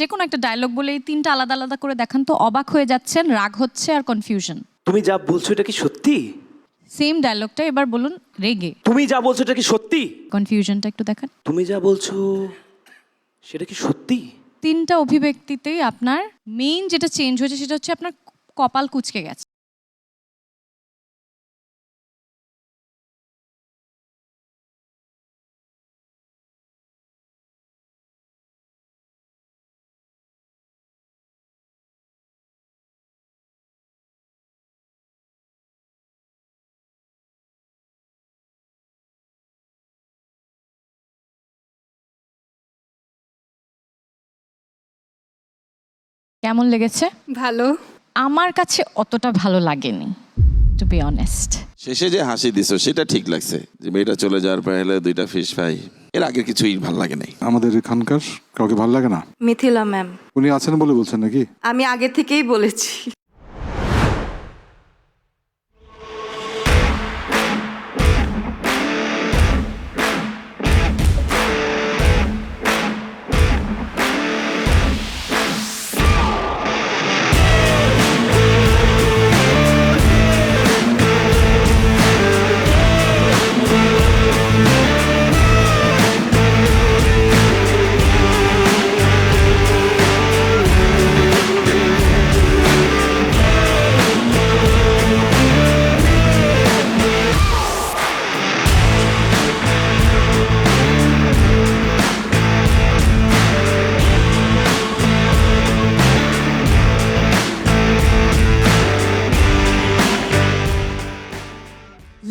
যে কোনো একটা ডায়লগ বলে এই তিনটা আলাদা আলাদা করে দেখান তো। অবাক হয়ে যাচ্ছেন, রাগ হচ্ছে আর কনফিউশন। তুমি যা বলছো এটা কি সত্যি? সেম ডায়লগটা এবার বলুন রেগে। তুমি যা বলছো এটা কি সত্যি? কনফিউশনটা একটু দেখান। তুমি যা বলছো সেটা কি সত্যি? তিনটা অভিব্যক্তিতেই আপনার মেইন যেটা চেঞ্জ হয়েছে সেটা হচ্ছে আপনার কপাল কুঁচকে গেছে। কেমন লেগেছে? ভালো। আমার কাছে অতটা ভালো লাগেনি, টু বি অনেস্ট। শেষে যে হাসি দিছো সেটা ঠিক লাগছে, যে মেয়েটা চলে যাওয়ার পর হলে দুইটা ফিশ ফ্রাই, এর আগে কিছুই ভালো লাগে নাই। আমাদের এখানকার কাউকে ভালো লাগে না? মিথিলা ম্যাম। উনি আছেন বলে বলছেন নাকি? আমি আগে থেকেই বলেছি।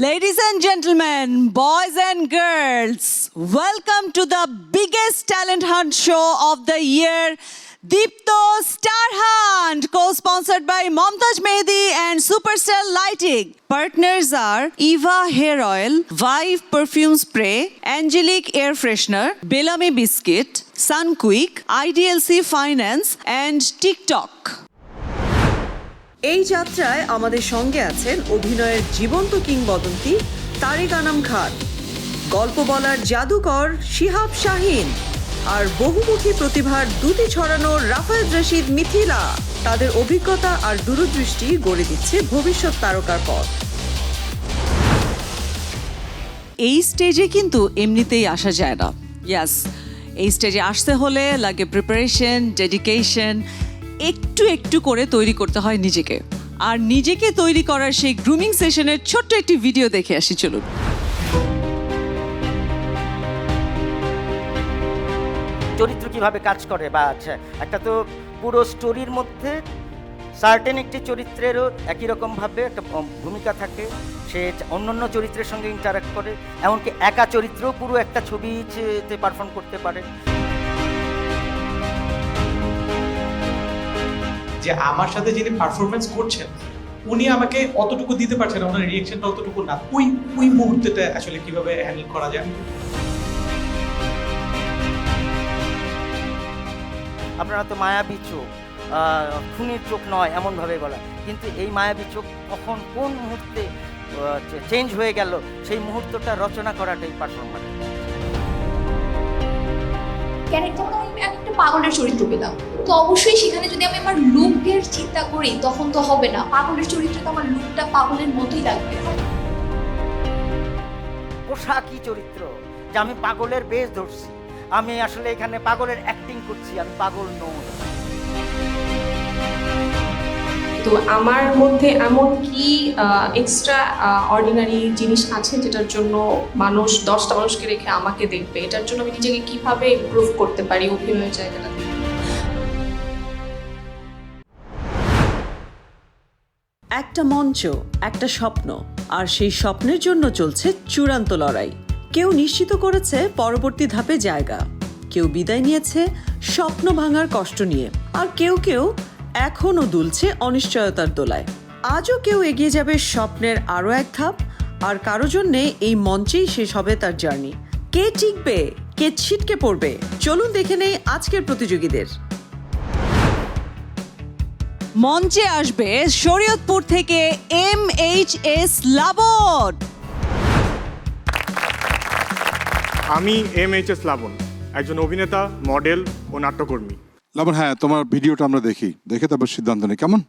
Ladies and gentlemen, boys and girls, welcome to the biggest talent hunt show of the year, Deepto Star Hunt, co-sponsored by Momtaj Mehdi and Supercell Lighting. Partners are Eva Hair Oil, Vive Perfume Spray, Angelique Air Freshener, Bellamy Biscuit, Sunquick, IDLC Finance and TikTok. এই যাত্রায় আমাদের সঙ্গে আছেন অভিনয়ের জীবন্ত কিংবদন্তি তারেক আনাম খান, গল্প বলার জাদুকর শিহাব শাহিন আর বহুমুখী প্রতিভার দুটি ছড়ানো রাফায়েত রশিদ মিথিলা। তাদের অভিজ্ঞতা আর দূরদৃষ্টি গড়ে দিচ্ছে ভবিষ্যৎ তারকার পথ। এই স্টেজে কিন্তু এমনিতেই আসা যায় না। ইয়াস, এই স্টেজে আসতে হলে লাগে প্রিপারেশন, ডেডিকেশন, একটু একটু করে তৈরি করতে হয় নিজেকে। আর নিজেকে তৈরি করার সেই গ্রুমিং সেশনের ছোট্ট একটি ভিডিও দেখে আসি, চলুন। চরিত্র কিভাবে কাজ করে বা আচ্ছা একটা তো পুরো স্টোরির মধ্যে সার্টেন একটি চরিত্রেরও একই রকমভাবে একটা ভূমিকা থাকে, সে অন্যান্য চরিত্রের সঙ্গে ইন্টারাক্ট করে, এমনকি একা চরিত্রও পুরো একটা ছবিতে পারফর্ম করতে পারে। যে আমার সাথে যিনি পারফরমেন্স করছেন উনি আমাকে অতটুকু দিতে পারছেন না, ওনার রিঅ্যাকশনটা অতটুকু না, ওই মুহূর্তটা আসলে কিভাবে হ্যান্ডেল করা যায়। আপনারা তো মায়াবী চোখ, খুনের চোখ নয় এমনভাবে বলা, কিন্তু এই মায়াবী চোখ কখন কোন মুহূর্তে চেঞ্জ হয়ে গেল সেই মুহূর্তটা রচনা করাটাই পারফরমেন্স। ক্যারেক্টারটা আমি একটা পাগলের চরিত্র পেলাম, তো অবশ্যই সেখানে যদি আমি আমার লুকের চিন্তা করি তখন তো হবে না। পাগলের চরিত্রে তো আমার লুকটা পাগলের মতোই লাগবে। পোশাকই চরিত্র যে আমি পাগলের বেশ ধরছি, আমি আসলে এখানে পাগলের অ্যাক্টিং করছি, আমি পাগল নই। তো আমার মধ্যে এমন কি এক্সট্রা অর্ডিনারি জিনিস আছে যেটার জন্য মানুষ 10টা মানুষকে রেখে আমাকে দেখবে, এটার জন্য আমি নিজেকে কিভাবে ইমপ্রুভ করতে পারি অভিনয়ের জায়গাটাতে। একটা মঞ্চ, একটা স্বপ্ন, আর সেই স্বপ্নের জন্য চলছে চূড়ান্ত লড়াই। কেউ নিশ্চিত করেছে পরবর্তী ধাপে জায়গা, কেউ বিদায় নিয়েছে স্বপ্ন ভাঙার কষ্ট নিয়ে, আর কেউ কেউ এখনো দুলছে অনিশ্চয়তার দোলায়। আজও কেউ এগিয়ে যাবে স্বপ্নের আরো এক ধাপ, আর কারো জন্যে এই মঞ্চেই শেষ হবে তার জার্নি। কে টিকবে, কে ছিটকে পড়বে, চলুন দেখে নেই আজকের প্রতিযোগীদের। মঞ্চে আসবে শরীয়তপুর থেকে MHS লাবণ। আমি MHS লাবণ, একজন অভিনেতা, মডেল ও নাট্যকর্মী। লাবণ, হ্যাঁ তোমার ভিডিওটা আমরা দেখি, দেখে তারপর সিদ্ধান্ত নিই, কেমন?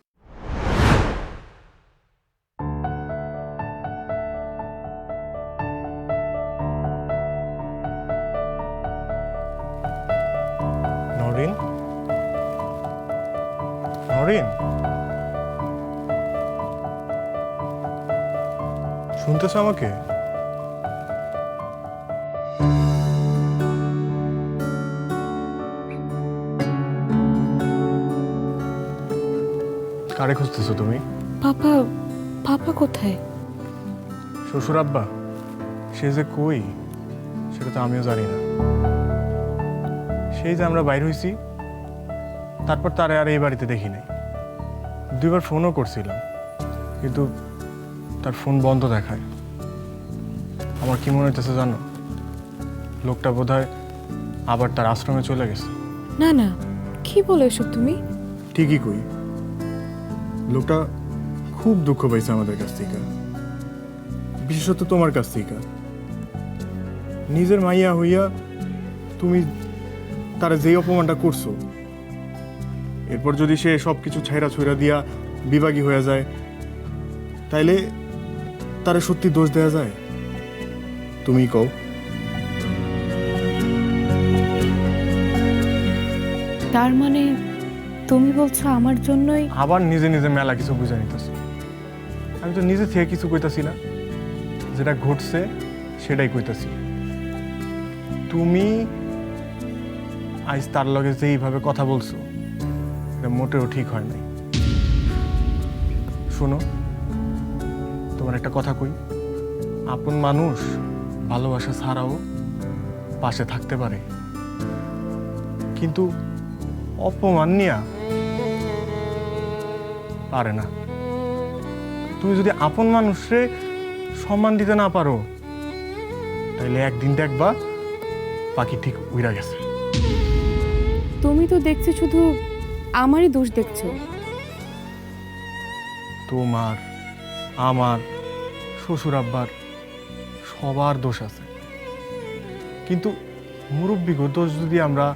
নরিন, নরিন, শুনতেছো আমাকে? কারে খুঁজতেছো তুমি? পাপা পাপা কোথায়? শ্বশুর আব্বা সে যে কই সেটা তো আমিও জানি না। সেই যে আমরা বাইর হইছি, তারপর তারে আর এই বাড়িতে দেখি নাই। 2বার ফোনও করছিলাম, কিন্তু তার ফোন বন্ধ দেখায়। আমার কি মনে হইতেছে জানো, লোকটা বোধহয় আবার তার আশ্রমে চলে গেছে। না না, কি বলো এসব তুমি? ঠিকই কই, লোকটা খুব দুঃখ পাইছে আমাদের কাছ থেকে, বিশেষত তোমার কাছ থেকে। নিজের মাইয়া হইয়া তুমি তারা যেই অপমানটা করছো, এরপর যদি সে সব কিছু ছাইরা ছুঁড়া দিয়া বিভাগী হয়ে যায়, তাইলে তারা সত্যি দোষ দেয়া যায়? তুমি কও। তার মানে তুমি বলছো আমার জন্যই? আবার নিজে নিজে মেলা কিছু বুঝে নিতেছ। আমি তো নিজে থেকে কিছু কইতাছি না, যেটা ঘটছে সেটাই কইতাছি। তুমি আজ তার লগে যেইভাবে কথা বলছো, এটা মোটেও ঠিক হয় নাই। শোনো, তোমার একটা কথা কই, আপন মানুষ ভালোবাসা ছাড়াও পাশে থাকতে পারে, কিন্তু অপমান নিয়া পারে না। তুমি যদি আপন মানুষরে সম্মান দিতে না পারো, তাইলে একদিন দেখবা পাখি ঠিক উইরা গেছে। তুমি তো দেখছি শুধু আমারই দোষ দেখছো। তোমার, আমার, শ্বশুর আব্বার সবার দোষ আছে, কিন্তু মুরব্বিগ দোষ যদি আমরা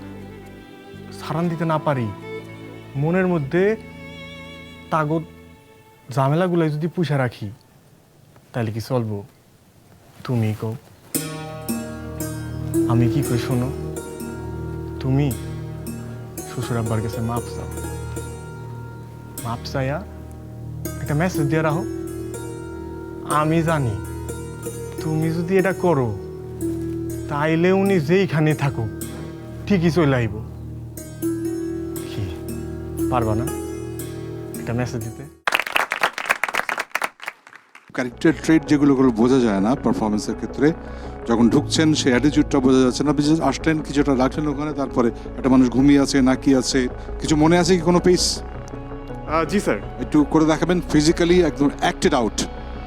সারান দিতে না পারি, মনের মধ্যে তাগত ঝামেলাগুলাই যদি পুষে রাখি, তাহলে কি চলবো? তুমি কও। আমি কি কই শোনো, তুমি শ্বশুর আব্বার কাছে মাপ চাও, মাপ চাইয়া একটা মেসেজ দিয়ে রাখো। আমি জানি তুমি যদি এটা করো, তাইলে উনি যেইখানে থাকুক ঠিকই চলে আইব। কি পারবা না একটা মেসেজ দিতে? ক্যারেক্টার ট্রেড যেগুলো বোঝা যায় না পারফরমেন্সের ক্ষেত্রে, যখন ঢুকছেন সেই অ্যাটিটিউডটা বোঝা যাচ্ছে না। বিশেষ আসলেন কিছুটা রাখলেন ওখানে, তারপরে একটা মানুষ ঘুমিয়ে আছে না কি আছে, কিছু মনে আছে কি কোনো পিস? জি স্যার। একটু করে দেখাবেন ফিজিক্যালি, একদম অ্যাক্টেড আউট,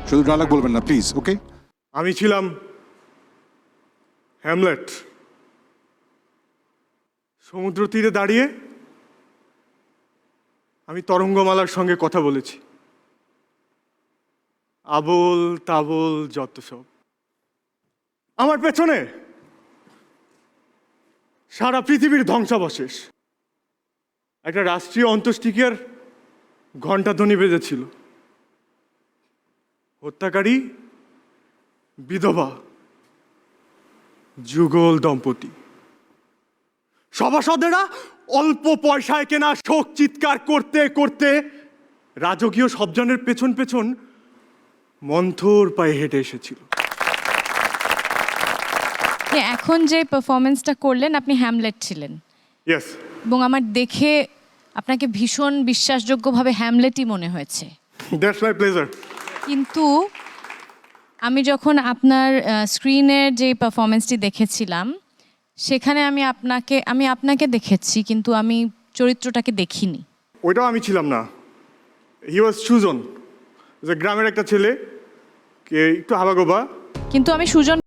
শুধু ডায়লগ বলবেন না প্লিজ। ওকে? আমি ছিলাম হ্যামলেট, সমুদ্র তীরে দাঁড়িয়ে আমি তরঙ্গমালার সঙ্গে কথা বলেছি। আবোল তাবোল যত সব, আমার পেছনে সারা পৃথিবীর ধ্বংসাবশেষ। একটা রাষ্ট্রীয় অন্ত্যেষ্টিক্রিয়ার ঘণ্টাধ্বনি বেজেছিল। হত্যাকারী বিধবা, যুগল দম্পতি, সভাসদেরা অল্প পয়সায় কেনা শোক চিৎকার করতে করতে রাজকীয় সবজনের পেছন পেছন মন্থর পায়ে হেঁটে এসেছিল। এখন যে পারফরমেন্সটা করলেন, আপনি হ্যামলেট ছিলেন। ইয়েস। এবং আমার দেখে আপনাকে ভীষণ বিশ্বাসযোগ্যভাবে হ্যামলেটই মনে হয়েছে। That's my pleasure. কিন্তু আমি যখন আপনার স্ক্রিনের যে পারফরমেন্সটি দেখেছিলাম, সেখানে আমি আপনাকে দেখেছি, কিন্তু আমি চরিত্রটাকে দেখিনি। ওইটাও আমি ছিলাম না। হি ওয়াজ সুজন, যে গ্রামের একটা ছেলে, কে একটু হাবাগোবা। কিন্তু আমি সুজন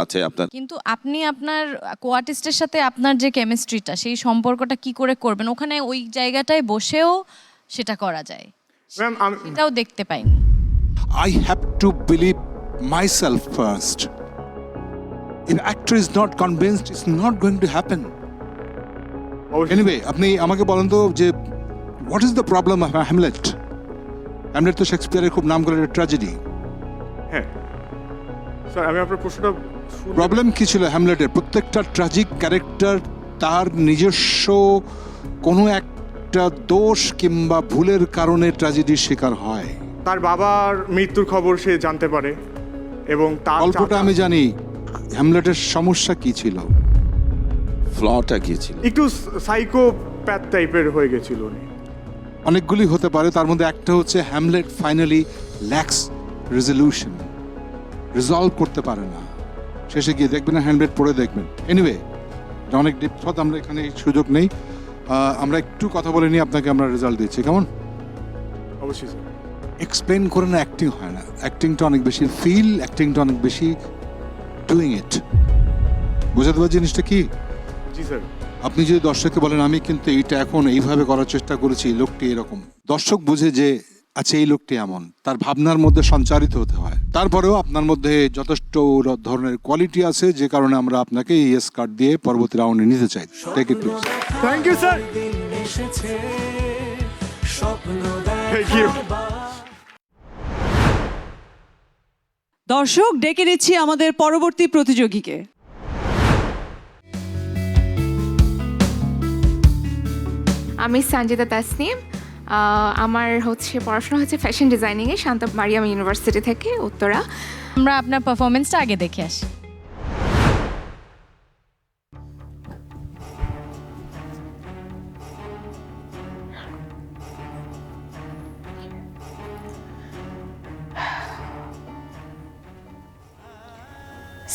আছে আপনার। কিন্তু আপনি আপনার কোয়ার্টিস্টের সাথে আপনার যে কেমিস্ট্রিটা সেই সম্পর্কটা কি করে করবেন? ওখানে ওই জায়গাটায় বসেও সেটা করা যায়, ম্যাম এটাও দেখতে পাইনি। I have to believe myself first. If actor is not convinced, it's not going to happen. Anyway, আপনি আমাকে বলেন তো যে what is the problem of Hamlet? Hamlet তো শেক্সপিয়ারের খুব নাম করা ট্র্যাজেডি। হ্যাঁ স্যার, আমি আপনার প্রশ্নটা প্রবলেম কি ছিল হ্যামলেটের? প্রত্যেকটা ট্র্যাজিক ক্যারেক্টার তার নিজস্ব কোনো একটা দোষ কিংবা ভুলের কারণে ট্র্যাজেডির শিকার হয়। তার বাবার মৃত্যুর খবর সে জানতে পারে এবং তার গল্পটা আমি জানি, হ্যামলেটের সমস্যা কি ছিল, ফ্লটা কি ছিল? একটু সাইকোপ্যাথ টাইপের হয়ে গেছিল উনি। অনেকগুলি হতে পারে, তার মধ্যে একটা হচ্ছে Hamlet finally lakhs resolution, resolve করতে পারে না। শেষে গিয়ে দেখবেন না, হ্যামলেট পড়ে দেখবেন। এনিওয়ে, অনেক ডিপথ, আমরা এখানে এই সুযোগ নেই। আমরা একটু কথা বলে নিয়ে আপনাকে আমরা রেজাল্ট দিচ্ছি, কেমন? অবশ্যই স্যার। এক্সপ্লেন করে না অ্যাক্টিং হয় না, অ্যাক্টিংটা অনেক বেশি ফিল, অ্যাক্টিংটা অনেক বেশি ডুইং ইট। বোঝাতে পারছি জিনিসটা কি? জি স্যার। আপনি যদি দর্শককে বলেন আমি কিন্তু এইটা এখন এইভাবে করার চেষ্টা করেছি, লোকটি এরকম, দর্শক বুঝে যে আচ্ছা এই লোকটি এমন, তার ভাবনার মধ্যে সঞ্চারিত হতে হয়। তারপরেও আপনার মধ্যে যথেষ্ট ধরনের কোয়ালিটি আছে, যে কারণে আমরা আপনাকে ইয়েস কার্ড দিয়ে পরবর্তী রাউন্ডে নিতে চাই। Take it please. Thank you sir. Thank you. দর্শক, ডেকে নিচ্ছি আমাদের পরবর্তী প্রতিযোগীকে। আমি সঞ্জিতা তাসনিম। আমার হচ্ছে পড়াশোনা হচ্ছে ফ্যাশন ডিজাইনিংয়ে শান্ত মারিয়াম ইউনিভার্সিটি থেকে, উত্তরা। আমরা আপনার পারফরমেন্সটা আগে দেখে আসি।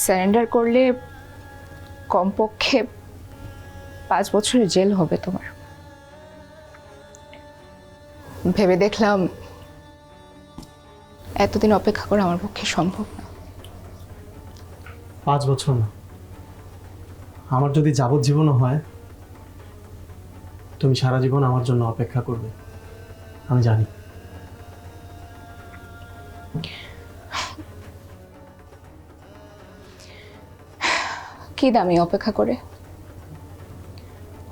সারেন্ডার করলে কমপক্ষে 5 বছরের জেল হবে তোমার। ভেবে দেখলাম এতদিন অপেক্ষা করা আমার পক্ষে সম্ভব না। 5 বছর না, আমার যদি যাবজ্জীবনও হয়, তুমি সারা জীবন আমার জন্য অপেক্ষা করবে, আমি জানি। কি দামি অপেক্ষা করে,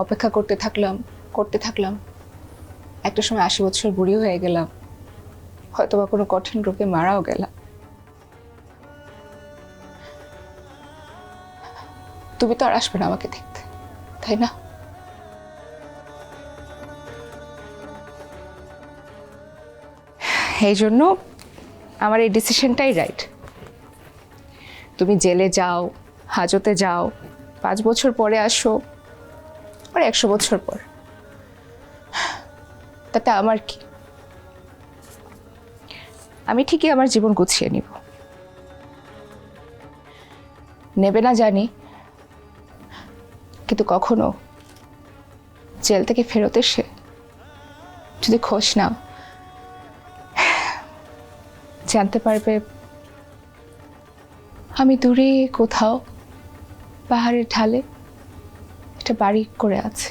অপেক্ষা করতে থাকলাম, একটা সময় 80 বছর বুড়ি হয়ে গেলাম, হয়তোবা কোনো কঠিন রোগে মারাও গেলাম। তুমি তো আর আসবে না আমাকে দেখতে, তাই না? এই জন্য আমার এই ডিসিশনটাই রাইট। তুমি জেলে যাও, হাজতে যাও, 5 বছর পরে আসো, আর 100 বছর পর, তাতে আমার কি? আমি ঠিকই আমার জীবন গুছিয়ে নিব। নেবে না জানি, কিন্তু কখনো জেল থেকে ফেরত এসে যদি খোঁজ নাও, জানতে পারবে আমি দূরে কোথাও পাহাড়ের ঢালে একটা বাড়ি করে আছে।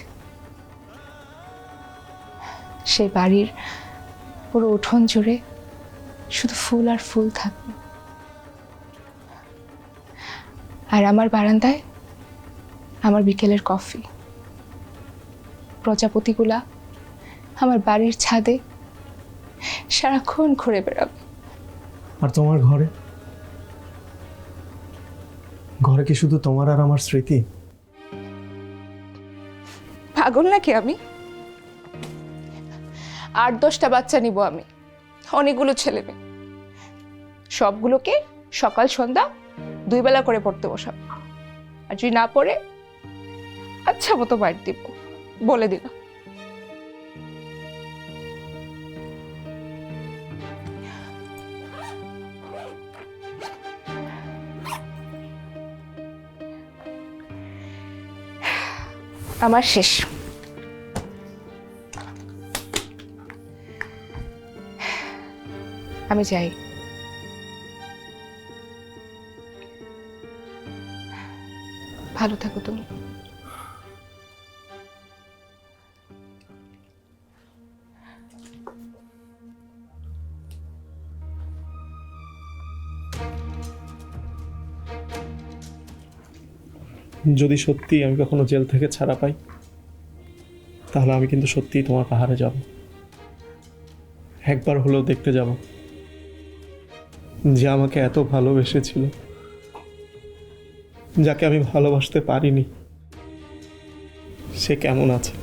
সেই বাড়ির পুরো উঠোন জুড়ে শুধু ফুল আর ফুল থাকবে, আর আমার বারান্দায় আমার বিকেলের কফি। প্রজাপতিগুলা আমার বাড়ির ছাদে সারাক্ষণ ঘুরে বেড়াবে। আর তোমার ঘরে কি শুধু তোমার আর আমার স্মৃতি? পাগল নাকি আমি? 8-10টা বাচ্চা নিব আমি, অনেকগুলো ছেলে মেয়ে, সবগুলোকে সকাল সন্ধ্যা 2 বেলা করে পড়তে বসাবো, আর যদি না পড়ে আচ্ছা মতো বাইর দিব, বলে দিলাম। আমার শেষ। আমি যাই। ভালো থাকো তুমি। যদি সত্যি আমি কখনো জেল থেকে ছাড়া পাই, তাহলে আমি কিন্তু সত্যিই তোমার পাহাড়ে যাব, একবার হলেও দেখতে যাব যে আমাকে এত ভালোবেসেছিল, যাকে আমি ভালোবাসতে পারিনি, সে কেমন আছে।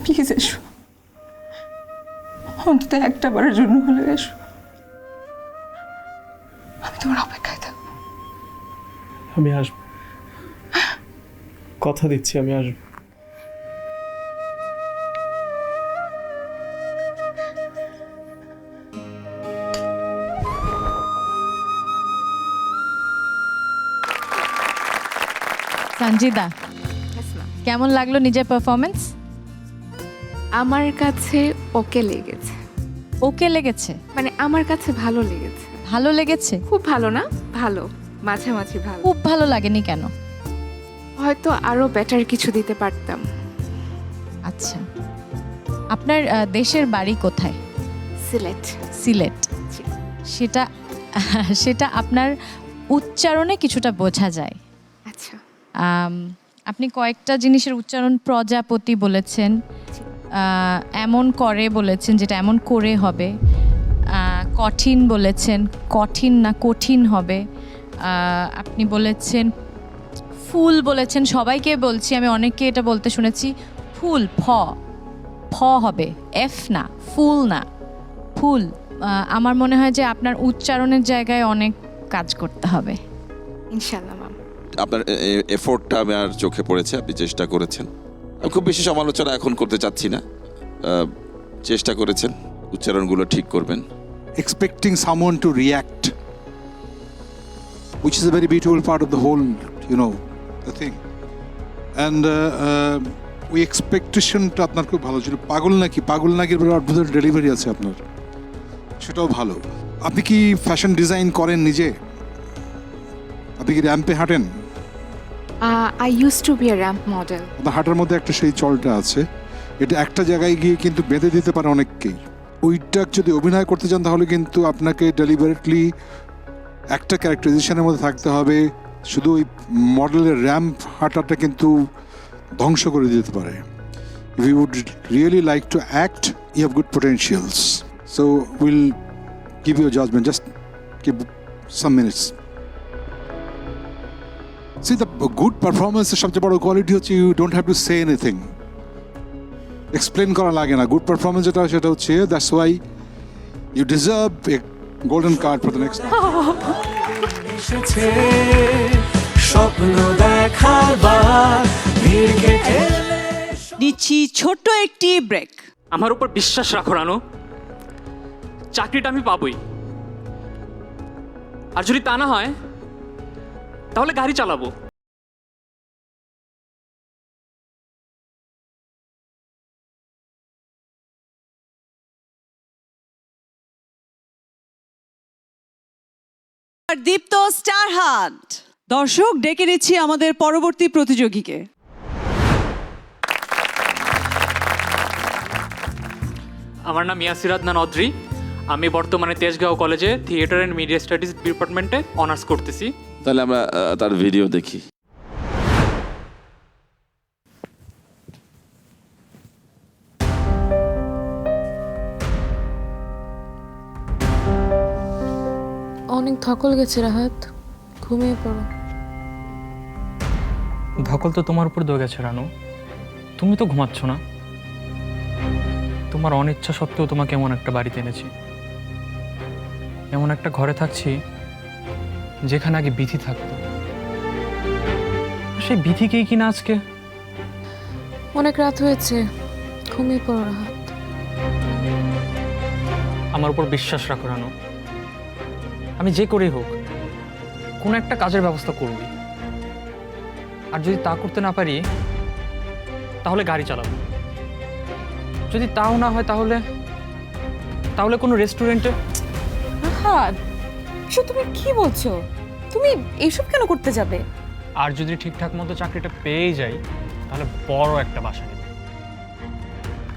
প্লিজ এসো, অন্তত একটা বারের জন্য হলে এসো। আমি তোমার অপেক্ষায় থাকবো। আমি আসবো, কথা দিচ্ছি আমি আসবো। সঞ্জিদা, কেমন লাগলো নিজের পারফরমেন্স? আমার কাছে ওকে লেগেছে। ওকে লেগেছে মানে আমার কাছে ভালো লেগেছে। ভালো লেগেছে? খুব ভালো না, ভালো, মাঝামাঝি ভালো। খুব ভালো লাগেনি কেন? হয়তো আরো বেটার কিছু দিতে পারতাম। আচ্ছা, আপনার দেশের বাড়ি কোথায়? সিলেট। সিলেট। সেটা সেটা আপনার উচ্চারণে কিছুটা বোঝা যায়। আচ্ছা, আপনি কয়েকটা জিনিসের উচ্চারণ প্রজাপতি বলেছেন, এমন করে বলেছেন, যেটা এমন করে হবে, কঠিন বলেছেন, কঠিন না কঠিন হবে, আপনি বলেছেন ফুল বলেছেন। সবাইকে বলছি, আমি অনেককে এটা বলতে শুনেছি, ফুল ফ ফ হবে, এফ না, ফুল না, ফুল। আমার মনে হয় যে আপনার উচ্চারণের জায়গায় অনেক কাজ করতে হবে। ইনশাআল্লাহ ম্যাম। আপনার এফোর্টটা আমার চোখে পড়েছে, আপনি চেষ্টা করেছেন। আমি খুব বেশি সমালোচনা এখন করতে চাচ্ছি না, চেষ্টা করেছেন, উচ্চারণগুলো ঠিক করবেন। Expecting someone to react, which is a very beautiful part of the whole, the thing. And ওই এক্সপেকটেশনটা আপনার খুব ভালো ছিল। পাগল নাকির অদ্ভুত ডেলিভারি আছে আপনার, সেটাও ভালো। আপনি কি ফ্যাশন ডিজাইন করেন নিজে? আপনি কি র্যাম্পে হাঁটেন? I used to be a ramp model. আপনার হাঁটার মধ্যে একটা সেই চলটা আছে, এটা একটা জায়গায় গিয়ে কিন্তু বেঁধে দিতে পারে অনেককেই। ওইটা যদি অভিনয় করতে চান তাহলে কিন্তু আপনাকে ডেলিভারেটলি একটা ক্যারেক্টারাইজেশনের মধ্যে থাকতে হবে। শুধু ওই মডেলের র্যাম্প হাঁটাটা কিন্তু ধ্বংস করে দিতে পারে। If you would really like to act, you have good potentials. So we'll give you a judgment. Just give some minutes. See, the good performance is সবচেয়ে বড় কোয়ালিটি হচ্ছে you don't have to say anything. Explain করা লাগে না। Good performance যেটা সেটা হচ্ছে, that's why you deserve a golden card for the next. স্বপ্ন দেখাবার নিচ্ছি ছোট্ট একটি ব্রেক। আমার উপর বিশ্বাস রাখো রানু, চাকরিটা আমি পাবই। আর যদি তা না হয় তাহলে গাড়ি চালাবো। দীপ্ত স্টার হান্ট। দর্শক, ডেকে নিচ্ছি আমাদের পরবর্তী প্রতিযোগীকে। আমার নাম ইয়াসির আদনান অদ্রি। আমি বর্তমানে তেজগাঁও কলেজে থিয়েটার অ্যান্ড মিডিয়া স্টাডিজ ডিপার্টমেন্টে অনার্স করতেছি। তাহলে আমরা তার ভিডিও দেখি। অনেক ধকল গেছে রাহাত, ঘুমিয়ে পড়ো। ধকল তো তোমার উপর দৌড়ে গেছে রানু, তুমি তো ঘুমাচ্ছ না। তোমার অনিচ্ছা সত্ত্বেও তোমাকে এমন একটা বাড়িতে এনেছি, এমন একটা ঘরে থাকছি যেখানে আগে বিথি থাকতো। সেই বিথিকেই কিনা আজকে। অনেক রাত হয়েছে, ঘুমিয়ে পড়ো রাহাত। আমার উপর বিশ্বাস রাখো রানু, আমি যে করেই হোক কোনো একটা কাজের ব্যবস্থা করবই। আর যদি তা করতে না পারি তাহলে গাড়ি চালাবো। যদি তাও না হয় তাহলে তাহলে কোনো রেস্টুরেন্টে। হ্যাঁ, তুমি কি বলছো? তুমি এইসব কেন করতে যাবে? আর যদি ঠিকঠাক মতো চাকরিটা পেয়ে যাই তাহলে বড় একটা বাসা নেব।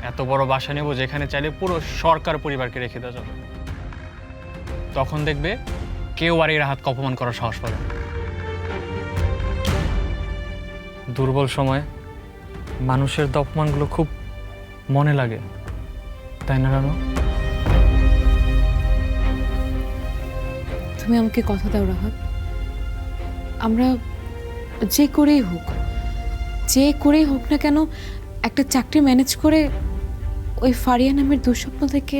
এত বড় বাসা নেব যেখানে চাইলে পুরো সরকার পরিবারকে রেখে দেওয়া যাবে। তখন দেখবে কেউ আর এর হাত অপমান করার সাহস পাবে না। দুর্বল সময়ে মানুষের অপমানগুলো খুব মনে লাগে, তাই না রানু? তুমি আমাকে কথা দাও রাহাত, আমরা যে করেই হোক না কেন একটা চাকরি ম্যানেজ করে ওই ফারিয়া নামের দুঃস্বপ্ন থেকে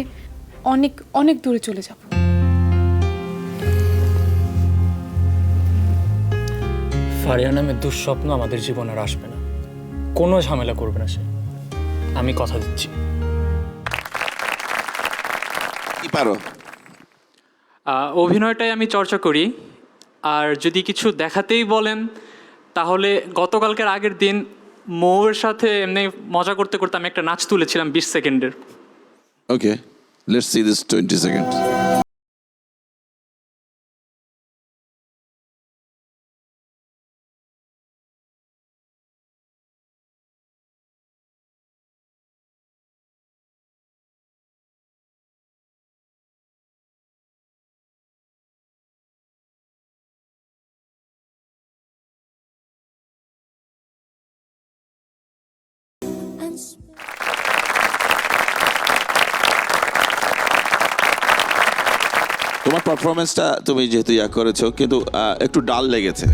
অনেক অনেক দূরে চলে যাব। ফারিয়া নামের দুঃস্বপ্ন আমাদের জীবনে আর আসবে না, কোনো ঝামেলা করবে না সে, আমি কথা দিচ্ছি। কি পারো? অভিনয়টাই আমি চর্চা করি। আর যদি কিছু দেখাতেই বলেন তাহলে গতকালকের আগের দিন মৌয়ের সাথে এমনি মজা করতে করতে আমি একটা নাচ তুলেছিলাম 20 সেকেন্ডের। ওকে, লেটস সি দিস 20 সেকেন্ডস। তোমার পারফরমেন্সটা তুমি যেহেতু করেছো কিন্তু একটু ডাল লেগেছে।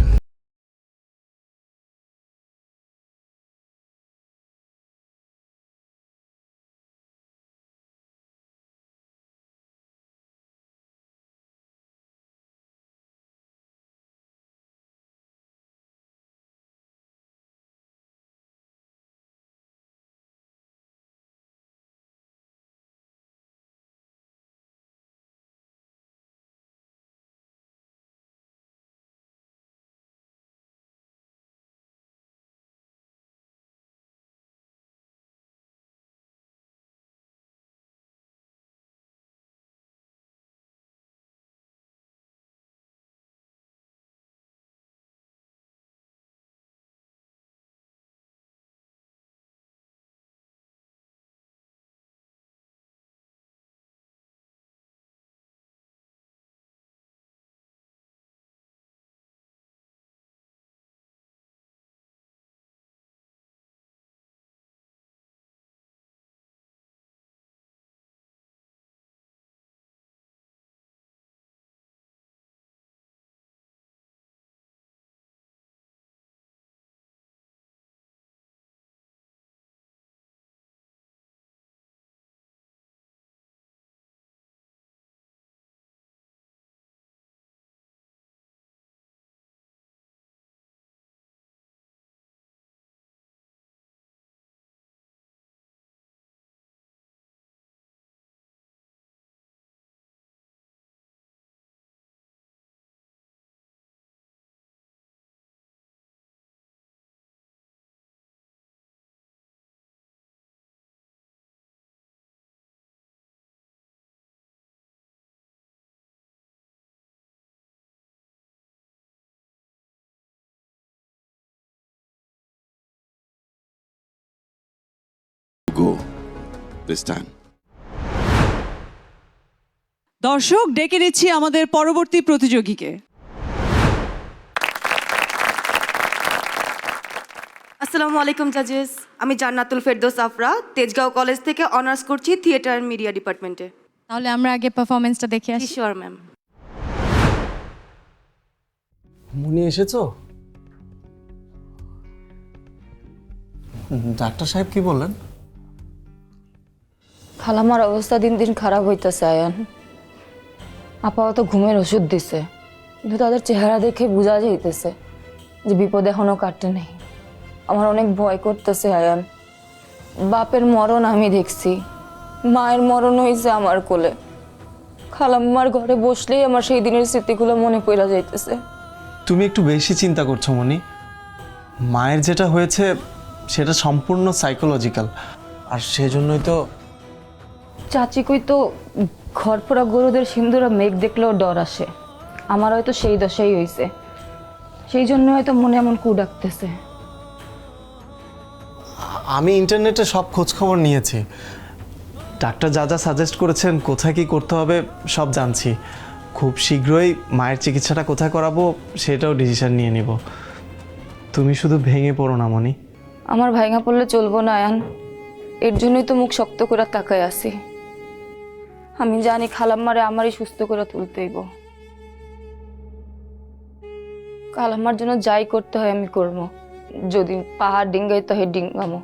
Go this time. দর্শক, ডেকে নিচ্ছি আমাদের পরবর্তী প্রতিযোগীকে। আসসালামু আলাইকুম জাজেস, আমি জান্নাতুল ফেরদৌস আফরা, তেজগাঁও কলেজ থেকে অনার্স করছি থিয়েটার অ্যান্ড মিডিয়া ডিপার্টমেন্টে। তাহলে আমরা আগে পারফরমেন্সটা দেখে আসি। Sure ma'am. মুনি এসেছো? ডাক্তার সাহেব কি বললেন? খালামার অবস্থা দিন দিন খারাপ হইতেছে আয়ান। আপাতত ঘুমের ওষুধ দিছে, কিন্তু তাদের চেহারা দেখে বোঝা যাইতেছে যে বিপদ এখনো কাটতে নেই। আমার অনেক ভয় করতেছে আয়ান। বাপের মরণ আমি দেখছি, মায়ের মরণ হয়েছে আমার কোলে, খালাম্মার ঘরে বসলেই আমার সেই দিনের স্মৃতিগুলো মনে পড়ে যাইতেছে। তুমি একটু বেশি চিন্তা করছো মনি। মায়ের যেটা হয়েছে সেটা সম্পূর্ণ সাইকোলজিক্যাল, আর সেজন্যই তো চাচি কই তো ঘর পোড়া গরুদের সিন্দুরা মেঘ দেখলেও ডর আসে। আমার হয়তো সেই দশাই হয়েছে, সেই জন্য হয়তো মনে এমন কু ডাকতেছে। আমি ইন্টারনেটে সব খোঁজ খবর নিয়েছি, ডাক্তার যা যা সাজেস্ট করেছেন কোথায় কি করতে হবে সব জানছি। খুব শীঘ্রই মায়ের চিকিৎসাটা কোথায় করাবো সেটাও ডিসিশন নিয়ে নিব। তুমি শুধু ভেঙে পড়ো না মনি। আমার ভাইঙা পড়লে চলবো না আয়ান, এর জন্যই তো মুখ শক্ত করে তাকায় আছি। আমি জানি খালাম্মারে আমারই সুস্থ করে তুলতেইব। খালাম্মার জন্য যাই করতে হয় আমি করবো। যদি পাহাড় ডিঙ্গাইতে হয় ডিঙ্গামো,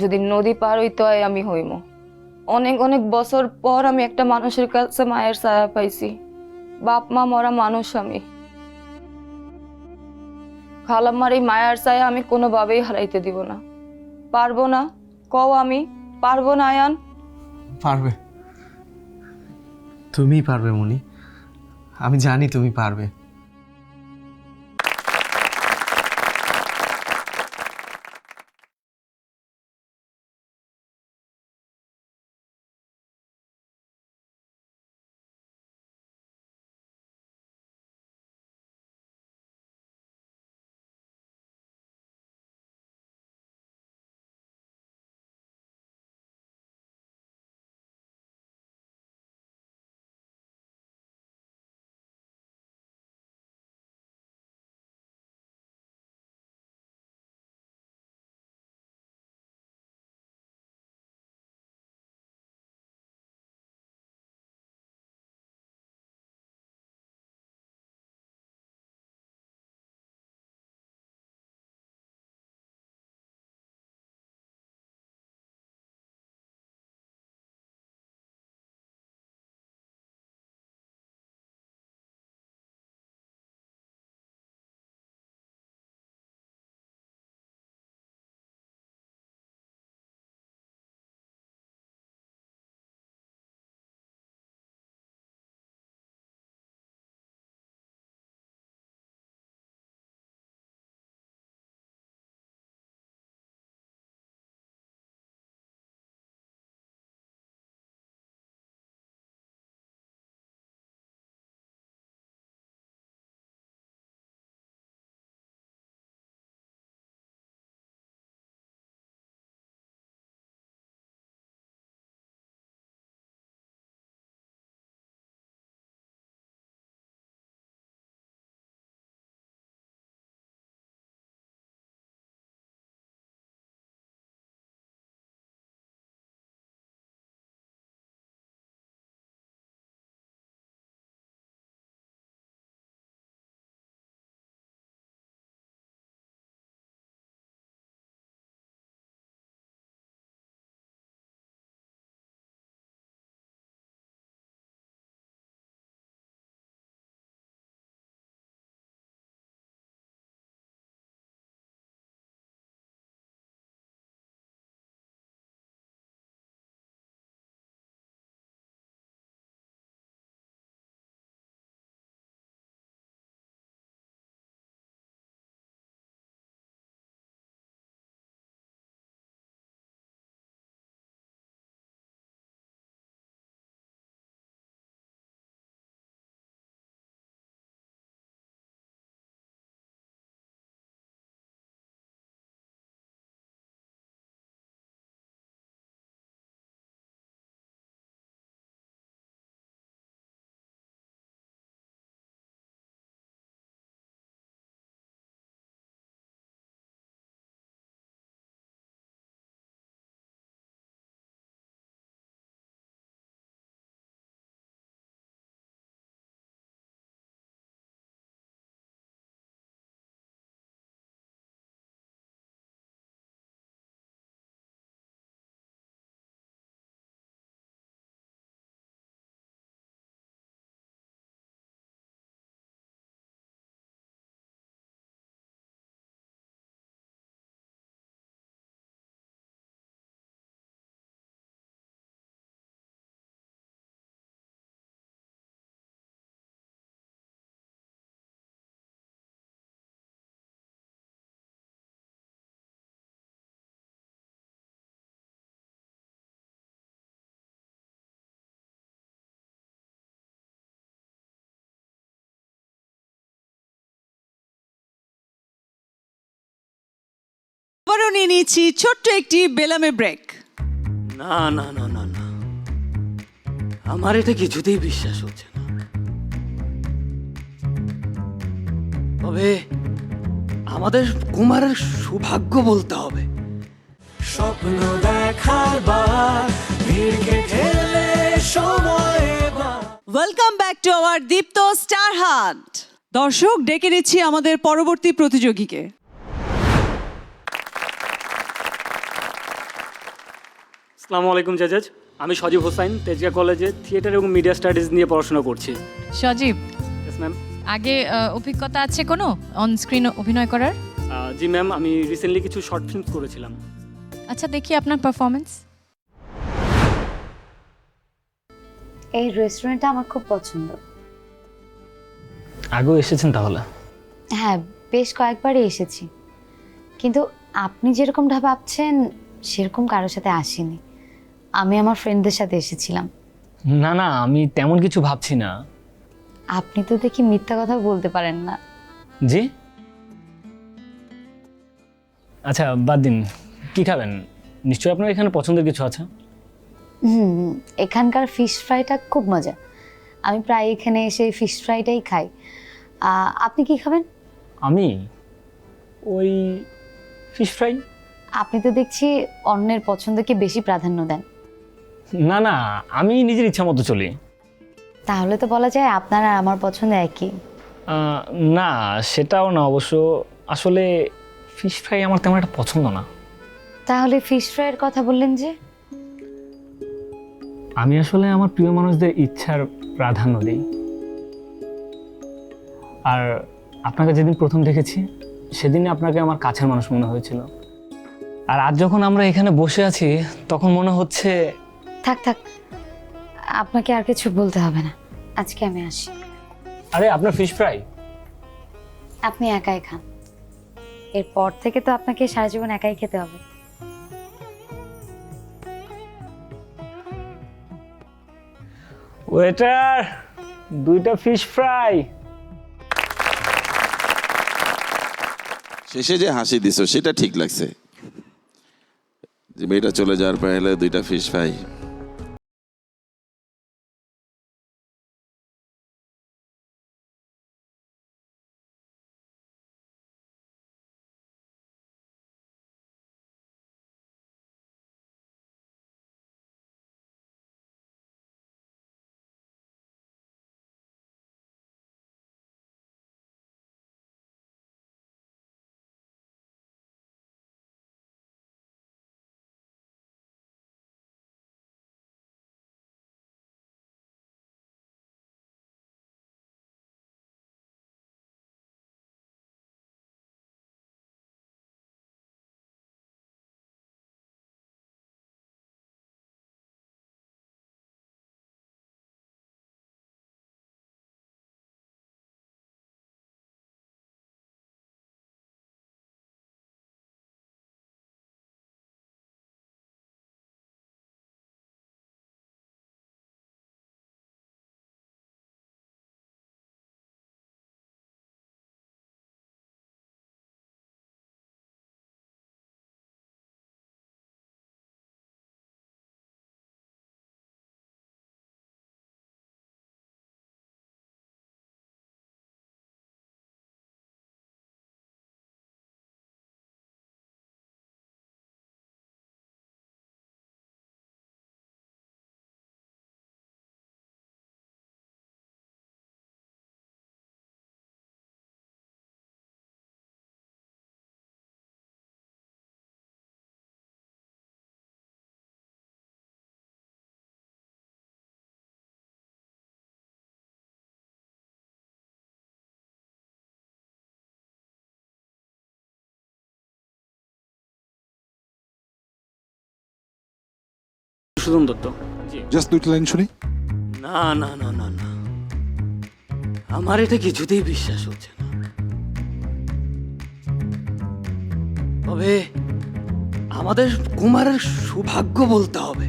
যদি নদী পার হইতে হয় আমি হইমো। অনেক অনেক বছর পর আমি একটা মানুষের কাছে মায়ের ছায়া পাইছি। বাপ মা মরা মানুষ আমি। খালাম্মার এই মায়ার ছায়া আমি কোনোভাবেই হারাইতে দিব না। পারবো না, কও আমি পারবো না আয়ান? পারবে, তুমিই পারবে মনি, আমি জানি তুমি পারবে। পরেও নিয়ে নিচ্ছি ছোট্ট একটি বেলামে ব্রেক। না না না না না, আমার এটা কিছুতেই বিশ্বাস হচ্ছে না। তবে আমাদের কুমারের সৌভাগ্য বলতে হবে। স্বপ্ন দেখার বার ভিড়কে ঠেলে সময় এবার। Welcome back to our Deepto star hunt. দর্শক, ডেকে নিচ্ছি আমাদের পরবর্তী প্রতিযোগীকে। আসসালামু আলাইকুম জাজাজ, আমি সজীব হোসাইন, তেজগা কলেজে থিয়েটার এবং মিডিয়া স্টাডিজ নিয়ে পড়াশোনা করছি। সজীব, ইয়েস ম্যাম। আগে অভিজ্ঞতা আছে কোনো অন স্ক্রিন অভিনয় করার? জি ম্যাম, আমি রিসেন্টলি কিছু শর্ট ফিল্ম করেছিলাম। আচ্ছা, দেখি আপনার পারফরমেন্স। এই রেস্টুরেন্টটা আমার খুব পছন্দ। আগেও এসেছেন তাহলে? হ্যাঁ, বেশ কয়েকবারই এসেছি, কিন্তু আপনি যেরকমটা ভাবছেন সেরকম কারোর সাথে আসিনি। আমি আমার ফ্রেন্ডদের সাথে এসেছিলাম। না না, আমি তেমন কিছু ভাবছি না। আপনি তো দেখি মিথ্যা কথা বলতে পারেন না। জি, আচ্ছা বাদ দিন, কি খাবেন? নিশ্চয়ই আপনার এখানে পছন্দের কিছু আছে। এখানকার ফিশ ফ্রাইটা খুব মজা। আমি প্রায় এখানে এসে ফিশ ফ্রাইটাই খাই। আপনি কি খাবেন? আমি ওই ফিশ ফ্রাই। আপনি তো দেখছি অন্যের পছন্দকে বেশি প্রাধান্য দেন। না না, আমি নিজের ইচ্ছা মতো চলি। তাহলে তো বলা যায় আপনার আর আমার পছন্দ একই। না, সেটাও না অবশ্য। আসলে ফিশ ফ্রাই আমার তেমন একটা পছন্দ না। তাহলে ফিশ ফ্রাইয়ের কথা বললেন যে? আমি আসলে আমার প্রিয় মানুষদের ইচ্ছার প্রাধান্য দিই। আর আপনাকে যেদিন প্রথম দেখেছি সেদিনই আপনাকে আমার কাছের মানুষ মনে হয়েছিল। আর আজ যখন আমরা এখানে বসে আছি তখন মনে হচ্ছে। থাক থাক, আপনাকে আর কিছু বলতে হবে না, আজকে আমি আসি। আরে, আপনার ফিশ ফ্রাই? আপনি একাই খান, এরপর থেকে তো আপনাকে সারা জীবন একাই খেতে হবে। ওয়েটার, 2টা ফিশ ফ্রাই। শেষে যে হাসি দিছো সেটা ঠিক লাগছে, যে মেয়েটা চলে যাওয়ার পর হলে 2টা fish fry. Sudan Dutta. Just 2টা লাইন শুনি। না না না না না, আমার এটা কিছুতেই বিশ্বাস হচ্ছে না। তবে আমাদের কুমারের সৌভাগ্য বলতে হবে,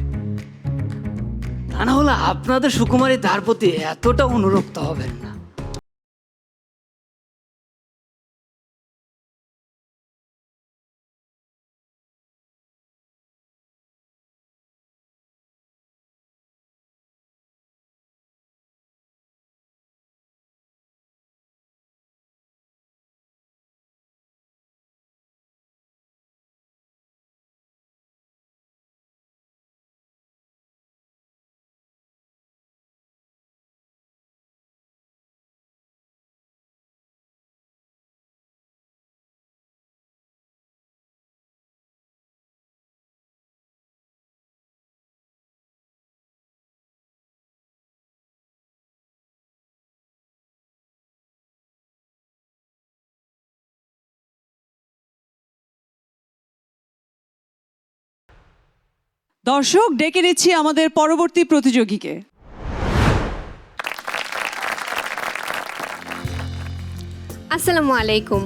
তা না হলে আপনাদের সুকুমারী তার প্রতি এতটা অনুরক্ত হবেন না। দর্শক, ডেকে নিচ্ছি আমাদের পরবর্তী প্রতিযোগীকে। আসসালামু আলাইকুম,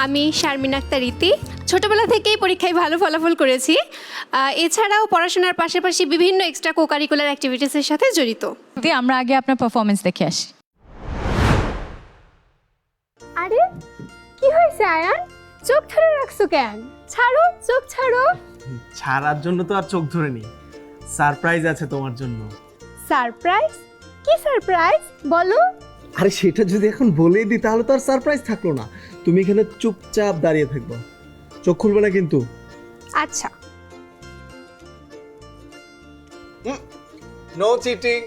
আমি শারমিন আক্তার ইতি। ছোটবেলা থেকেই পরীক্ষায় ভালো ফলাফল করেছি। এছাড়াও পড়াশোনার পাশাপাশি বিভিন্ন এক্সট্রা কো কারিকুলার অ্যাক্টিভিটিসের সাথে জড়িত। আমরা আগে আপনার পারফরমেন্স দেখে আসি। আরে কি হয়েছে আয়ান, চোখ ধরে রাখছো কেন? ছাড়ো, চোখ ছাড়ো। ছাড়ার জন্য তো আর চোখ ধরে নি, সারপ্রাইজ আছে তোমার জন্য। সারপ্রাইজ? কি সারপ্রাইজ বলো? আরে সেটা যদি এখন বলেই দিই তাহলে তো আর সারপ্রাইজ থাকলো না। তুমি এখানে চুপচাপ দাঁড়িয়ে থাকবে, চোখ খুলবে না কিন্তু। আচ্ছা। No cheating.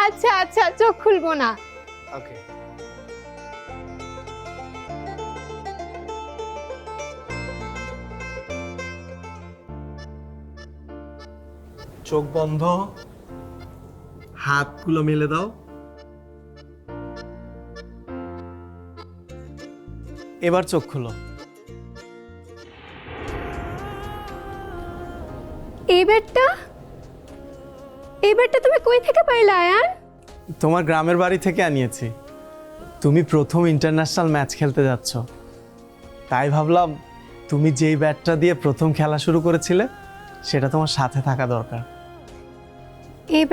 আচ্ছা আচ্ছা, চোখ খুলবো না। ওকে। চোখ বন্ধ, হাতগুলো মেলে দাও। এবার চোখ খুলো। এই ব্যাটটা তুমি কই থেকে পাইলা আয়ান? তোমার গ্রামের বাড়ি থেকে আনিয়েছি। তুমি প্রথম ইন্টারন্যাশনাল ম্যাচ খেলতে যাচ্ছ, তাই ভাবলাম তুমি যেই ব্যাটটা দিয়ে প্রথম খেলা শুরু করেছিলে সেটা তোমার সাথে থাকা দরকার। এই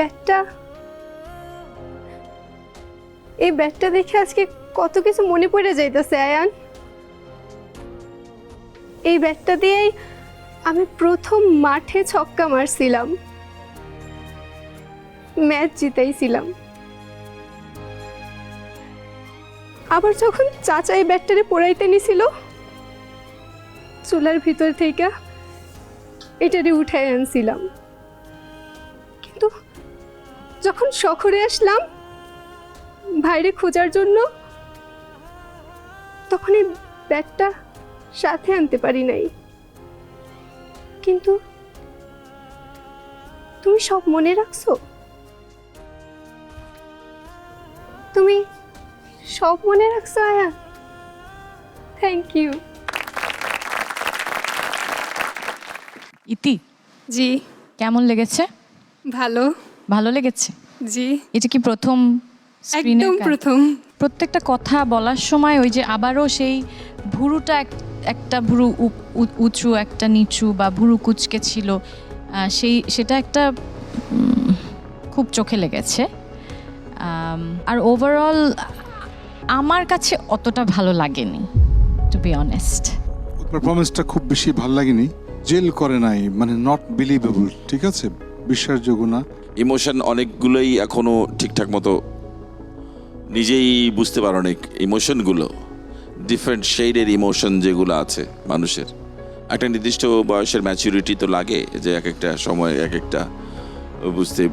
ব্যাটটা দেখে আজকে কত কিছু মনে পড়ে যাইতেছে আয়ান। এই ব্যাটটা দিয়েই আমি প্রথম মাঠে ছক্কা মারছিলাম, ম্যাচ জিতাইছিলাম। আবার যখন চাচা এই ব্যাটটারে পোড়াইতে নিছিল, চুলার ভিতর থেকে এটারে উঠাই আনছিলাম। কিন্তু যখন শহরে আসলাম ভাইরে খোঁজার জন্য, তখন এই ব্যাগটা সাথে আনতে পারি নাই। কিন্তু তুমি সব মনে রাখছো? তুমি সব মনে রাখছো আয়া? Thank you. ইতি, জি। কেমন লেগেছে? ভালো। ভালো লেগেছে? জি। এটা কি প্রথম স্ক্রিনে? একদম প্রথম। প্রত্যেকটা কথা বলার সময় ওই যে আবারও সেই ভুরুটা একটা ভুরু উঁচু, একটা নিচু বা ভুরু কুচকে ছিল, সেটা একটা খুব চোখে লেগেছে। আর ওভারঅল আমার কাছে অতটা ভালো লাগেনি, টু বি অনেস্ট। পারফরমেন্সটা খুব বেশি ভালো লাগেনি, জেল করে নাই, মানে নট বিলিভেবল। ঠিক আছে, বিশ্বাসযোগ্য না। ইমোশন অনেকগুলোই এখনো ঠিকঠাক মতো নিজেই বুঝতে পারো না। ইমোশনগুলো ডিফারেন্ট শেডের ইমোশন যেগুলো আছে মানুষের, একটা নির্দিষ্ট বয়সের ম্যাচুরিটি তো লাগে, যে এক একটা সময় এক একটা বুঝতে।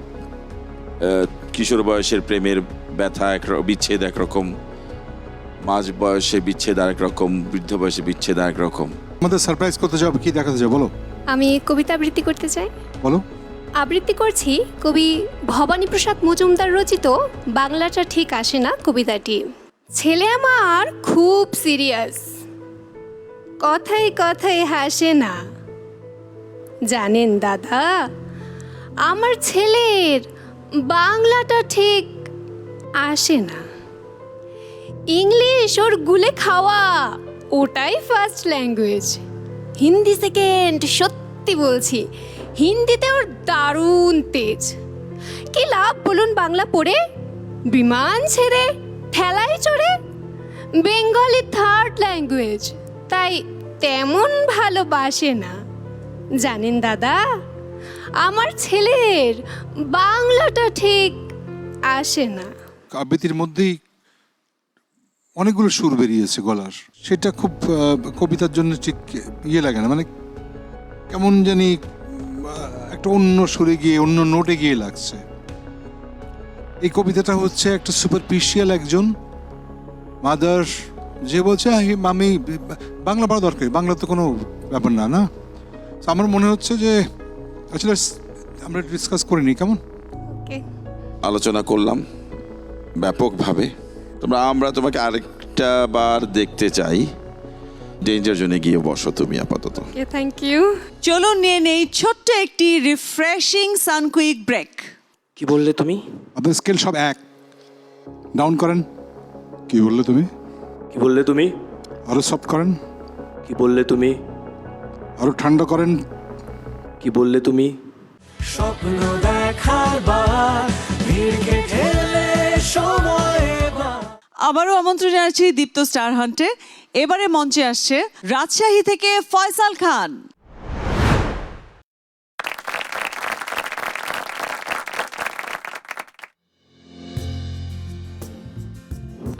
কিশোর বয়সের প্রেমের ব্যথা বিচ্ছেদ একরকম, মাঝ বয়সে বিচ্ছেদ আরেক রকম, বৃদ্ধ বয়সে বিচ্ছেদ আরেক রকম। আমাদের সারপ্রাইজ করতে যাবে, কি দেখাতে যাবে বলো? আমি কবিতা আবৃত্তি করতে চাই। বলো। আবৃত্তি করছি কবি ভবানীপ্রসাদ মজুমদার রচিত বাংলাটা ঠিক আসে না কবিতাটি। ছেলে আমার খুব সিরিয়াস, কথায় কথায় হাসে না। জানেন দাদা, আমার ছেলের বাংলাটা ঠিক আসে না। ইংলিশ ওর গুলে খাওয়া, ওটাই ফার্স্ট ল্যাঙ্গুয়েজ। হিন্দি সেকেন্ড, সত্যি বলছি, হিন্দিতে ওর দারুণ তেজ। কি লাভ বলুন বাংলা পড়ে? বিমান ছেড়ে ঠেলাই চড়ে। বেঙ্গলি থার্ড ল্যাঙ্গুয়েজ, তাই তেমন ভালোবাসে না। জানেন দাদা, আমার ছেলের বাংলাটা ঠিক আসে না। আবৃত্তির মধ্যেই অনেকগুলো সুর বেরিয়েছে গলার, সেটা খুব কবিতার জন্য ঠিক ইয়ে লাগে না, মানে কেমন জানি একটা অন্য সুরে গিয়ে অন্য নোটে গিয়ে লাগছে। এই কবিতাটা হচ্ছে একটা সুপারফিশিয়াল একজন মাদার যে বলছে আমি বাংলা পড়া দরকার, বাংলা তো কোনো ব্যাপার না। না, আমার মনে হচ্ছে যে আসলে আমরা ডিসকাস করিনি, কেমন আলোচনা করলাম ব্যাপকভাবে। আমরা তোমাকে আরেকটা বার দেখতে চাই, ডেঞ্জার জোনে গিয়ে বসো তুমি আপাতত। Thank you. চলুন নিয়ে নেই ছোট্ট একটি রিফ্রেশিং সানকুইক ব্রেক। কি বললে তুমি? আপনার স্কেল সব এক, ডাউন করেন। কি বললে তুমি? কি বললে তুমি? আরো সফট করেন। কি বললে তুমি? আরো ঠান্ডা করেন। কি বললে তুমি? স্বপ্ন দেখার বার ভিড়কে ঠেলে সময় আবারও আমন্ত্রণ জানাচ্ছি দীপ্ত স্টার হান্টে। এবারে মঞ্চে আসছে রাজশাহী থেকে ফয়সাল খান।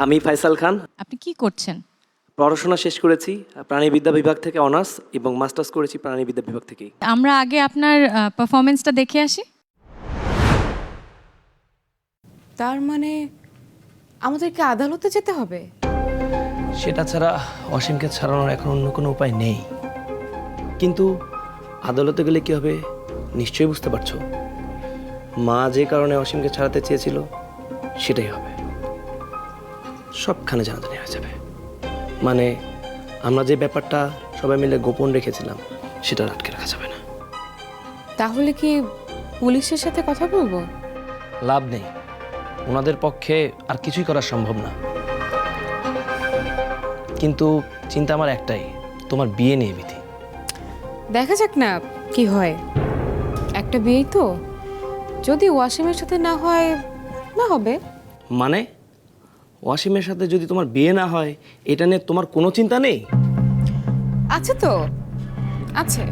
আমি ফয়সাল খান। আপনি কি করছেন? পড়াশোনা শেষ করেছি প্রাণীবিদ্যা বিভাগ থেকে অনার্স এবং মাস্টার্স করেছি প্রাণীবিদ্যা বিভাগ থেকেই। আমরা আগে আপনার পারফরমেন্সটা দেখে আসি। তার মানে আমাদেরকে আদালতে যেতে হবে? সেটা ছাড়া অসীমকে ছাড়ানোর এখন অন্য কোনো উপায় নেই। কিন্তু আদালতে গেলে কি হবে নিশ্চয়ই বুঝতে পারছো। মা যে কারণে অসীমকে ছাড়াতে চেয়েছিল সেটাই হবে। সবখানে জানাজানি হয়ে যাবে। মানে আমরা যে ব্যাপারটা সবাই মিলে গোপন রেখেছিলাম সেটা আটকে রাখা যাবে না। তাহলে কি পুলিশের সাথে কথা বলবো? লাভ নেই, ওনাদের পক্ষে আর কিছুই করা সম্ভব না। কিন্তু চিন্তা আমার একটাই, তোমার বিয়ে নিয়ে বিধি। দেখা যাক না কি হয়। একটা বিয়েই তো, যদি ওয়াসিমের সাথে না হয় না হবে। মানে ওয়াসিমের সাথে যদি তোমার বিয়ে না হয় এটা নিয়ে তোমার কোনো চিন্তা নেই? আছে তো, আছে।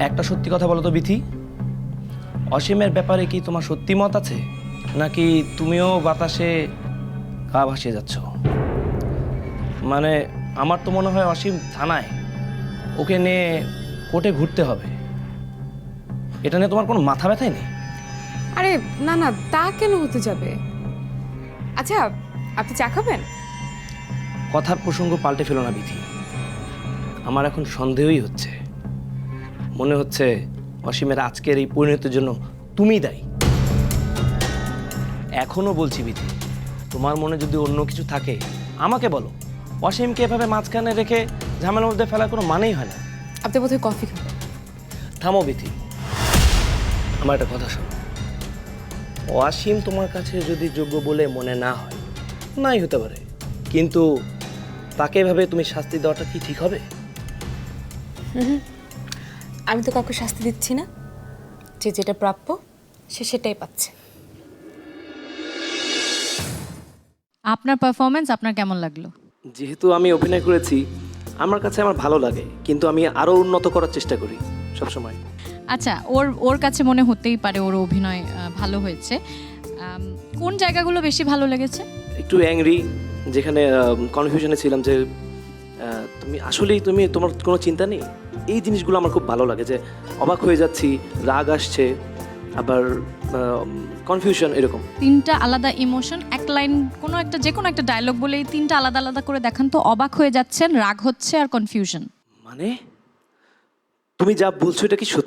একটা সত্যি কথা বলো তো বিথি, অসীমের ব্যাপারে কি তোমার সত্যি মত আছে, নাকি তুমিও বাতাসে গা ভাসিয়ে যাচ্ছ? মানে আমার তো মনে হয় অসীম থানায়, ওকে নিয়ে কোর্টে ঘুরতে হবে। এটা নিয়ে তোমার কোনো মাথা ব্যথাই নেই? আরে না না, তা কেন হতে যাবে? আচ্ছা আপনি চা খাবেন? কথার প্রসঙ্গ পাল্টে ফেলো না বিথি। আমার এখন সন্দেহই হচ্ছে, মনে হচ্ছে অসীমের আজকের এই পরিণতির জন্য তুমিই দায়ী। এখনো বলছি বিথি, তোমার মনে যদি অন্য কিছু থাকে আমাকে বলো। অসীমকে এভাবে মাঝখানে রেখে ঝামেলার মধ্যে ফেলার কোনো মানেই হয় না। আপনি বোধহয় কফি খাবেন। থামো বিথি, আমার একটা কথা শোনো। অসীম তোমার কাছে যদি যোগ্য বলে মনে না হয়, নাই হতে পারে, কিন্তু তাকে এভাবে তুমি শাস্তি দেওয়াটা কি ঠিক হবে? আমি তো কাউকে শাস্তি দিচ্ছি না, যে যেটা প্রাপ্য সে সেটাই পাচ্ছে। আপনার পারফরমেন্স আপনার কেমন লাগলো? যেহেতু আমি অভিনয় করেছি আমার কাছে আমার ভালো লাগে, কিন্তু আমি আরো উন্নত করার চেষ্টা করি সবসময়। আচ্ছা, ওর কাছে মনে হতেই পারে ওর অভিনয় ভালো হয়েছে। কোন জায়গাগুলো বেশি ভালো লেগেছে? একটু অ্যাংরি, যেখানে কনফিউশনে ছিলাম যে তুমি আসলেই তোমার কোনো চিন্তা নেই। এই জিনিসগুলো আমার খুব ভালো লাগে, যে অবাক হয়ে যাচ্ছি, রাগ আসছে, আবার কনফিউশন, এরকম তিনটা আলাদা ইমোশন, এক লাইন কোনো একটা যে কোনো একটা ডায়লগ বলে এই তিনটা আলাদা আলাদা করে দেখান তো। অবাক হয়ে যাচ্ছেন, রাগ হচ্ছে আর কনফিউশন। মানে তুমি যা বলছো এটা কি সত্যি?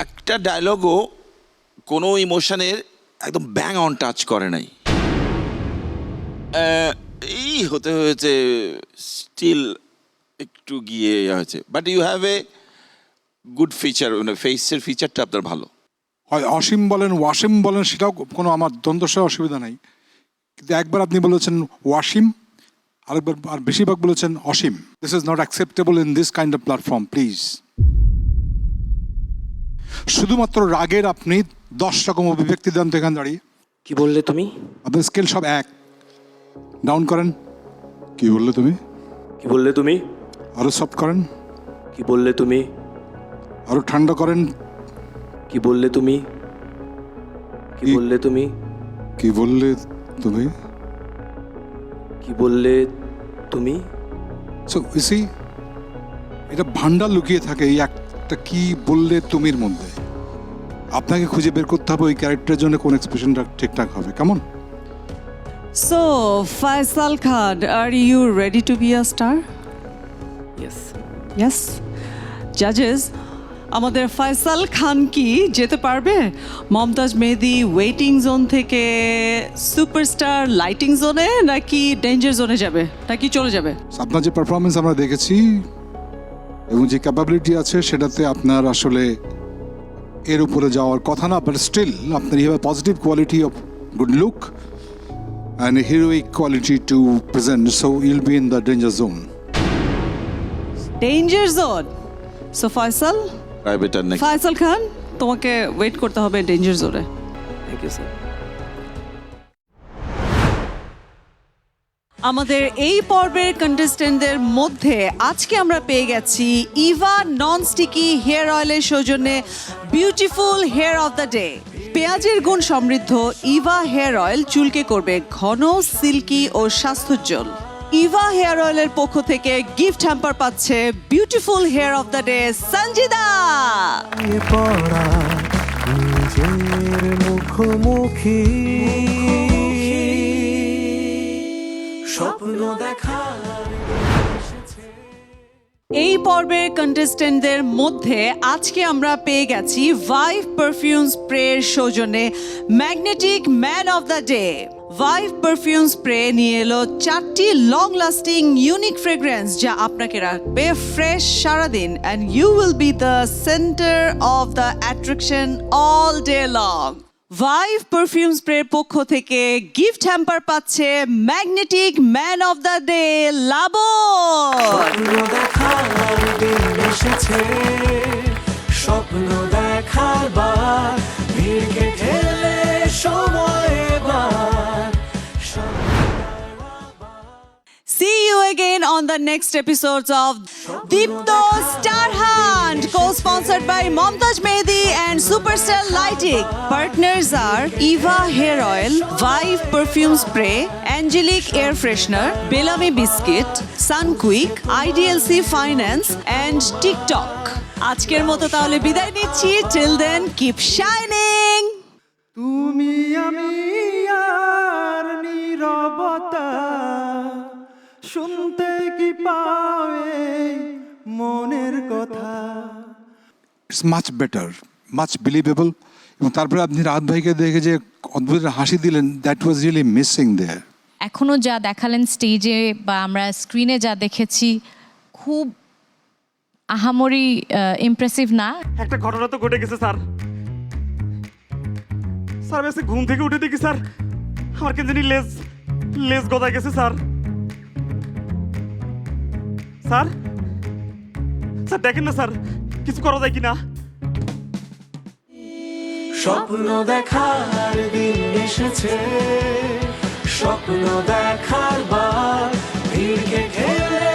একটা ডায়লগও কোনো ইমোশনের একদম ব্যাং অন টাচ করে নাই। এই হতে হয়েছে স্টিল একটু গিয়ে হয়েছে, but you have a good feature, মানে ফেসের ফিচারটা আপনার ভালো। হয় অসীম বলেন ওয়াসিম বলেন, সেটাও কোনো আমার দ্বন্দ্বসহ অসুবিধা নাই, কিন্তু একবার আপনি বলেছেন ওয়াসিম, আরেকবার আর বেশিরভাগ বলেছেন Asim. This is not acceptable in this kind of platform, please. শুধুমাত্র রাগের আপনি 10 রকম অভিব্যক্তি দেন তো এখানে দাঁড়িয়ে। কি বললে তুমি? আপনার স্কেল সব এক, ডাউন করেন। কি বললে তুমি? কি বললে তুমি? আরো সফট করেন। কি বললে তুমি? আরো ঠান্ডা করেন। কি বললে তুমি? কি বললে তুমি? কি বললে তুমি? কি বললে তুমি? সো ইউ সি, এটা ভান্ডার লুকিয়ে থাকে এই একটা কি বললে তুমির মধ্যে। আপনাকে খুঁজে বের করতে হবে ওই ক্যারেক্টারের জন্য কোন এক্সপ্রেশনটা ঠিকঠাক হবে। কেমন? So, Faisal Khan, are you ready to be a star? Yes. Yes. Judges, আমাদের ফয়সাল খান কি যেতে পারবে মমতাজ মেহেদি ওয়েটিং জোন থেকে সুপারস্টার লাইটিং জোনে, নাকি ডেঞ্জার জোনে যাবে, নাকি চলে যাবে? আপনার যে পারফরমেন্স আমরা দেখেছি এবং যে ক্যাপাবিলিটি আছে সেটাতে আপনার আসলে এর উপরে যাওয়ার কথা না, বাট স্টিল আপনার you have positive quality of good look and a heroic quality to present, so you'll be in the danger zone. Danger zone. So Faisal, next Faisal Khan, তোমাকে ওয়েট করতে হবে ডেঞ্জার জোনে। Thank you sir. আমাদের এই পর্বের কন্টেস্টেন্টদের মধ্যে আজকে আমরা পেয়ে গেছি ইভা নন স্টিকি হেয়ার অয়েলের সৌজন্যে beautiful hair of the day. পেঁয়াজের গুণ সমৃদ্ধ ইভা হেয়ার অয়েল চুলকে করবে ঘন, সিল্কি ও স্বাস্থ্যোজ্জ্বল। ইভা হেয়ার অয়েলের পক্ষ থেকে গিফট হ্যাম্পার পাচ্ছে beautiful hair of the day Sanjida. নিজের মুখোমুখি স্বপ্ন দেখা। এই পর্বের কন্টেস্টেন্টদের মধ্যে আজকে আমরা পেয়ে গেছি ভাইভ পারফিউম স্প্রের সৌজন্যে magnetic man of the day. Vibe perfume spray নিয়ে এলো 4টি লং লাস্টিং ইউনিক ফ্রেগ্রেন্স যা আপনাকে রাখবে ফ্রেশ সারাদিন, and you will be the centre of the attraction all day long. Vibe perfume স্প্রের পক্ষ থেকে গিফট হ্যাম্পার পাচ্ছে magnetic man of the day Labon. স্বপ্ন দেখার দিন এসেছে, স্বপ্ন দেখার বার, ভিড়কে ঠেলে সময় এবার। See you again on the next episodes of Deepto Star Hunt, co-sponsored by Momtaj Mehdi and Superstar Lighting. Partners are Eva Hair Oil, Vive Perfume Spray, Angelic Air Freshener, Bellamy Biscuit, Sunquick, IDLC Finance and TikTok. আজকের মতো তাহলে বিদায় নিচ্ছি। Till then, keep shining. তুমি আমি আর নীরবতা শুনতে কি পাবে মনের কথা। It's much better, much believable. এবং তারপরে আপনি রাত ভাইকে দেখে যে অদ্ভুত হাসি দিলেন, দ্যাট ওয়াজ রিয়েলি মিসিং দেয়ার। এখনও যা দেখালেন স্টেজে বা আমরা স্ক্রিনে যা দেখেছি খুব আহামরি ইমপ্রেসিভ না। একটা ঘটনা তো ঘটে গেছে স্যার। স্যার আমি ঘুম থেকে উঠে দেখি স্যার আমার কেন জানি লেজ গদায় গেছে স্যার। স্যার স্যার দেখেন না স্যার, কিছু করা যায় কিনা। স্বপ্ন দেখার দিন এসেছে, স্বপ্ন দেখার বার, ভিড়কে ঠেলে